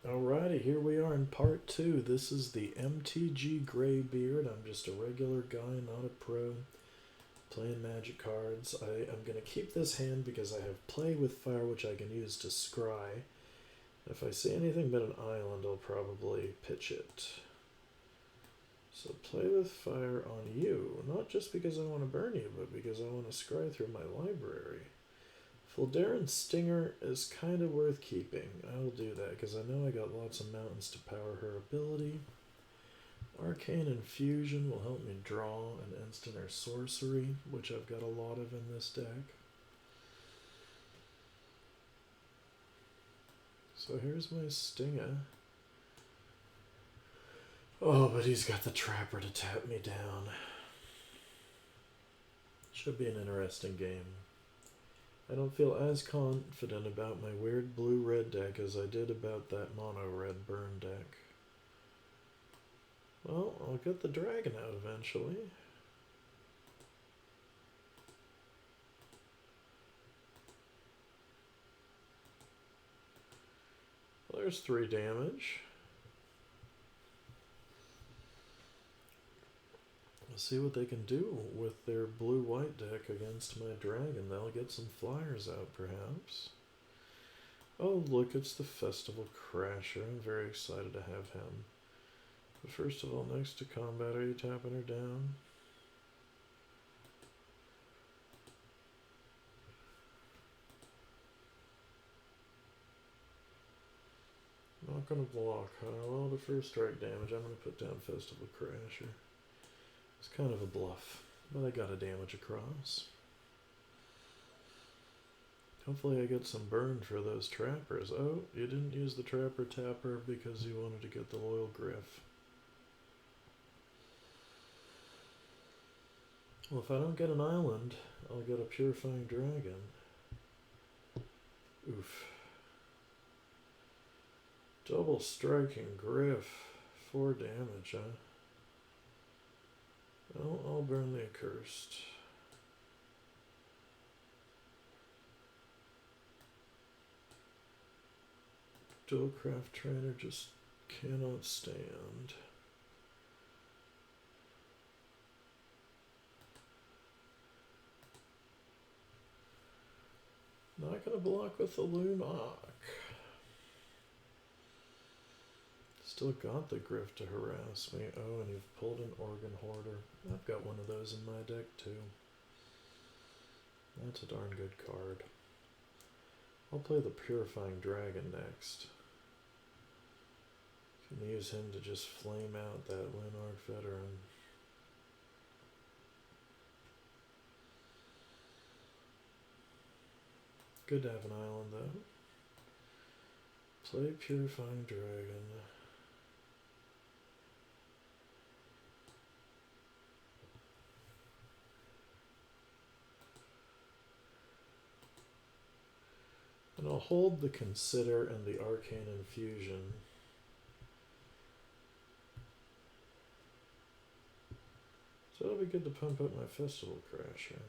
Alrighty, here we are in part 2. This is the MTG Greybeard. I'm just a regular guy, not a pro, playing magic cards. I am going to keep this hand because I have Play with Fire, which I can use to scry. If I see anything but an island, I'll probably pitch it. So Play with Fire on you, not just because I want to burn you, but because I want to scry through my library. Fuldaren's Stinger is kind of worth keeping. I will do that because I know I got lots of mountains to power her ability. Arcane Infusion will help me draw an instant or sorcery, which I've got a lot of in this deck. So here's my Stinger. Oh, but he's got the Trapper to tap me down. Should be an interesting game. I don't feel as confident about my weird blue-red deck as I did about that mono-red burn deck. Well, I'll get the dragon out eventually. Well, there's 3 damage. We'll see what they can do with their blue-white deck against my dragon. They'll get some flyers out, perhaps. Oh, look, it's the Festival Crasher. I'm very excited to have him. But first of all, next to combat, are you tapping her down? Not gonna block, huh? Well, the first strike damage, I'm gonna put down Festival Crasher. It's kind of a bluff, but I got a damage across. Hopefully I get some burn for those trappers. Oh, you didn't use the Trapper Tapper because you wanted to get the Loyal Griff. Well, if I don't get an island, I'll get a Purifying Dragon. Oof. Double Striking Griff. 4 damage, huh? Well, I'll burn the Accursed. Dualcraft Trainer just cannot stand. Not gonna block with the Lunok. Still got the Griff to harass me. Oh, and you've pulled an Organ Hoarder. I've got one of those in my deck too. That's a darn good card. I'll play the Purifying Dragon next. Can use him to just flame out that Lunark Veteran. Good to have an island though. Play Purifying Dragon. And I'll hold the Consider and the Arcane Infusion. So it'll be good to pump up my Festival Crasher.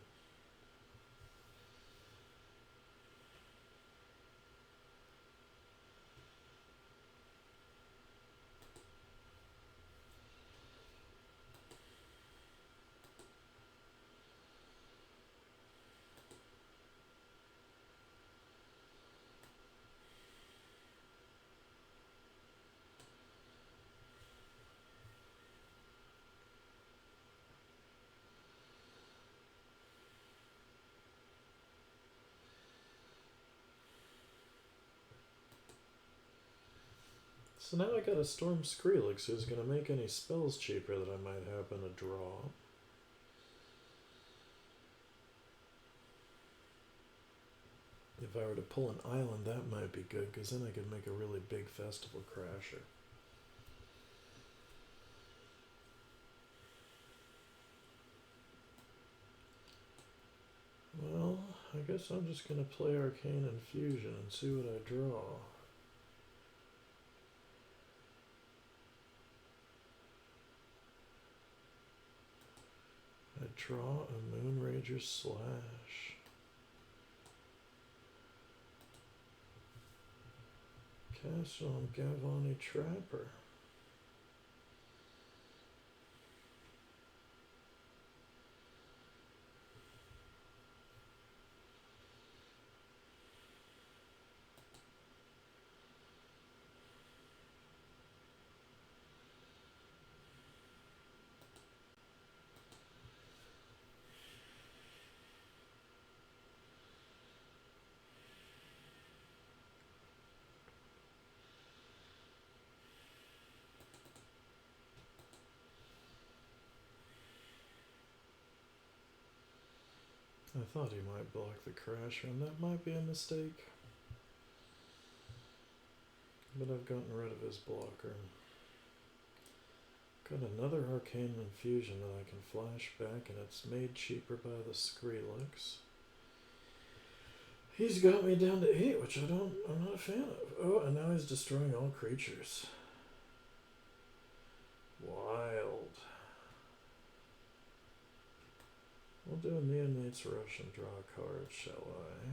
So now I got a Storm Skrillex who's going to make any spells cheaper that I might happen to draw. If I were to pull an island, that might be good, because then I could make a really big Festival Crasher. Well, I guess I'm just going to play Arcane Infusion and see what I draw. I draw a Moonrager Slash. Pass on Gavani Trapper. I thought he might block the Crasher, and that might be a mistake. But I've gotten rid of his blocker. Got another Arcane Infusion that I can flash back, and it's made cheaper by the Skrillex. He's got me down to 8, which I'm not a fan of. Oh, and now he's destroying all creatures. Wild. We'll do a Neonate's Rush and draw a card, shall I?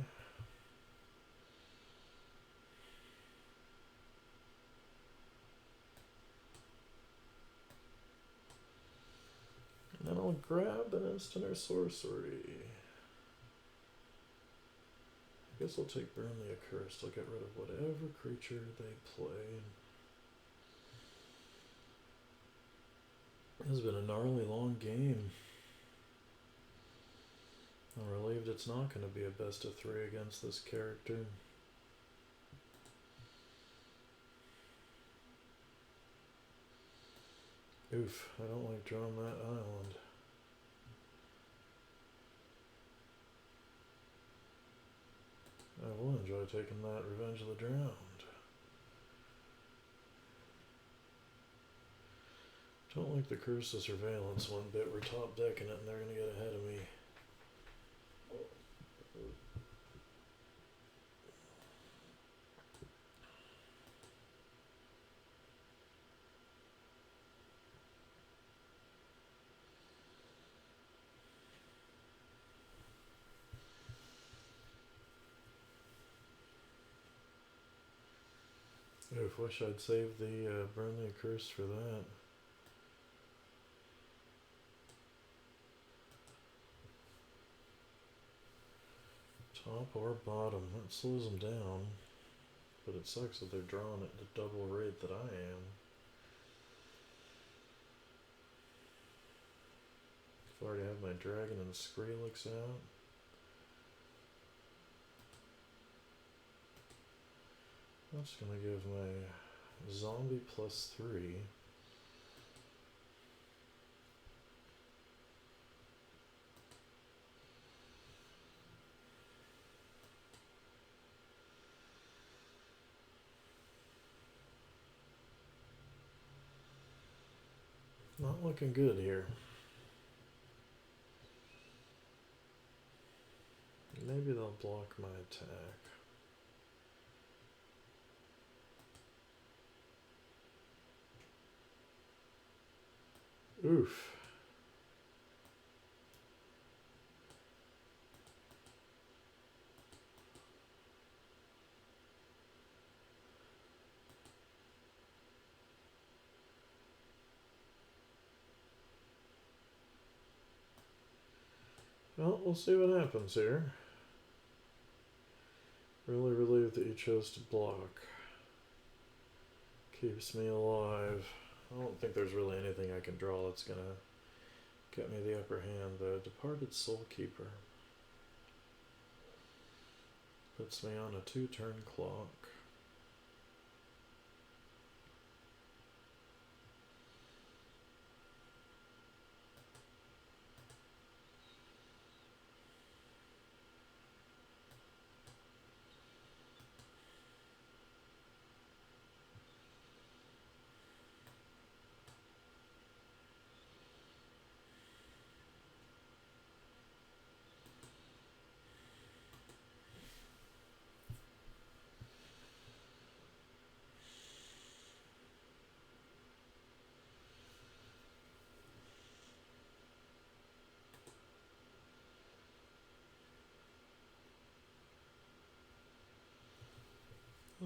And then I'll grab an instant or sorcery. I guess I'll take Burn the Accursed. I'll get rid of whatever creature they play. This has been a gnarly long game. I'm relieved it's not going to be a best of 3 against this character. Oof, I don't like drawing that island. I will enjoy taking that Revenge of the Drowned. Don't like the Curse of Surveillance one bit. We're top decking it and they're going to get ahead of me. Oof, wish I'd saved the Burn the Curse for that. Top or bottom, that slows them down. But it sucks that they're drawing at the double rate that I am. I've already have my Dragon and Skrillex out. I'm just gonna give my Zombie +3. Not looking good here. Maybe they'll block my attack. Oof. Well, we'll see what happens here. Really relieved that you chose to block. Keeps me alive. I don't think there's really anything I can draw that's gonna get me the upper hand. The Departed Soulkeeper puts me on a 2-turn clock.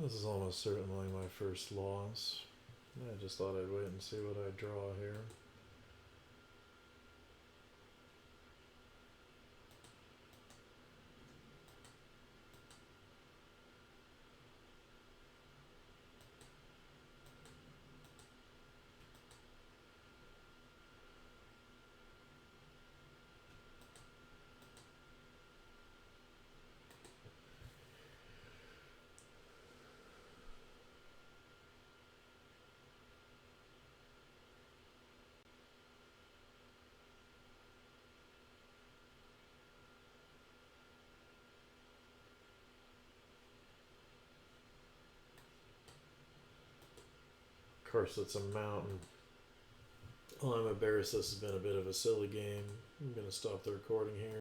This is almost certainly my first loss. I just thought I'd wait and see what I draw here. Of course, it's a mountain. Well, I'm embarrassed. This has been a bit of a silly game. I'm going to stop the recording here.